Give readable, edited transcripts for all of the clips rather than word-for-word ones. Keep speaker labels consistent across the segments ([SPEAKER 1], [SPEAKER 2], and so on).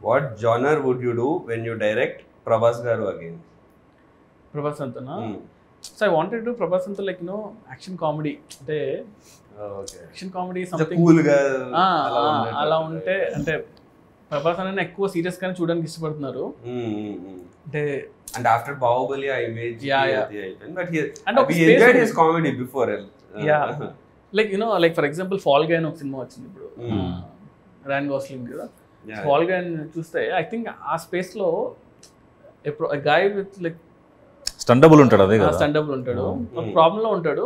[SPEAKER 1] What genre would you do when you direct Prabhas garu again?
[SPEAKER 2] Prabhas అంతనా
[SPEAKER 1] Hmm.
[SPEAKER 2] So I wanted to Prabhas అంతా like action comedy అంటే
[SPEAKER 1] Okay.
[SPEAKER 2] Action comedy
[SPEAKER 1] It's a
[SPEAKER 2] something
[SPEAKER 1] cool గా
[SPEAKER 2] అలా ఉంటే అంటే ప్రభాస్ అనేది ఎక్కువ సీరియస్ గానే చూడడానికి ఇష్టపడుతున్నారు అంటే
[SPEAKER 1] And after Bahubali, I image
[SPEAKER 2] Yeah,
[SPEAKER 1] but he
[SPEAKER 2] And ఒక
[SPEAKER 1] we
[SPEAKER 2] space
[SPEAKER 1] enjoyed
[SPEAKER 2] ఉంది.
[SPEAKER 1] his comedy before.
[SPEAKER 2] Yeah. Like like for example fall గా అని ఒక సినిమా వచ్చింది ఇప్పుడు
[SPEAKER 1] Hmm.
[SPEAKER 2] ర్యాన్ గోస్లింగ్ కదా
[SPEAKER 1] Yeah.
[SPEAKER 2] ఫాల్ గా చూస్తే ఐ థింక్ ఆ స్పేస్ లో గాయ విత్ లైక్
[SPEAKER 3] స్టండబుల్ ఉంటాడు అదే కదా.
[SPEAKER 2] స్టాండబుల్ ఉంటాడు ఒక ప్రాబ్లం లో ఉంటాడు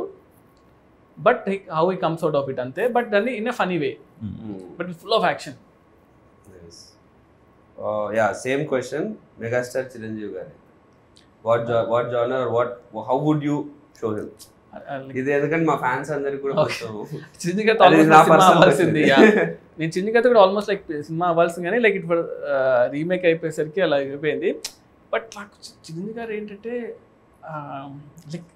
[SPEAKER 2] but how he comes out of it అంతే బట్ దాన్ని in a funny way but full of action
[SPEAKER 1] Yes. Yeah, same question. Megastar Chiranjeevi garu. What genre or how would you show him? ఇది ఎందుకంటే మా fans అందరికి కూడా కొంచెం
[SPEAKER 2] చిరంజీవి గారితో
[SPEAKER 1] అది
[SPEAKER 2] ఆల్మోస్ట్
[SPEAKER 1] నా
[SPEAKER 2] సినిమా
[SPEAKER 1] personal
[SPEAKER 2] అవ్వాల్సింది
[SPEAKER 1] question.
[SPEAKER 2] నేను చిరంజీవి గారితో కూడా ఆల్మోస్ట్ లైక్ సినిమా అవ్వాల్సింది కానీ లైక్ ఇప్పుడు రీమేక్ అయిపోయేసరికి అలా అయిపోయింది బట్ నాకు చిరంజీవి గారు ఏంటంటే లైక్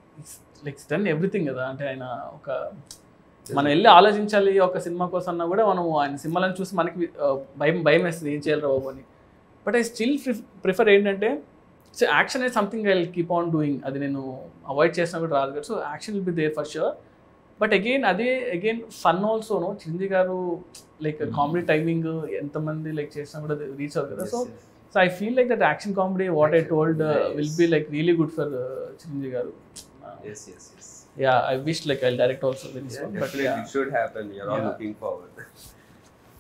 [SPEAKER 2] లైక్ డన్ ఎవ్రీథింగ్ కదా అంటే ఆయన ఒక మనం వెళ్ళి ఆలోచించాలి ఒక సినిమా కోసం అన్నా కూడా మనం ఆయన సినిమాలను చూసి మనకి భయం భయం వేస్తుంది ఏం చేయాలి బాబు అని బట్ ఐ స్టిల్ ప్రిఫర్ ఏంటంటే so action is something I'll keep on doing. అది నేను అవాయిడ్ చేసినా కూడా రాదు కదా so action will be there for sure but again fun ఆల్సోను Chiranjeevi garu like comedy timing ఎంతమంది లైక్ చేసినా కూడా రీచ్ అవ్వదు కదా so I feel like that action comedy what I told will be like really good for Chiranjeevi garu
[SPEAKER 1] Yes, yes, yes.
[SPEAKER 2] Yeah, I wish like I'll direct also this one, but
[SPEAKER 1] Definitely
[SPEAKER 2] yeah.
[SPEAKER 1] it should happen. You're all looking forward.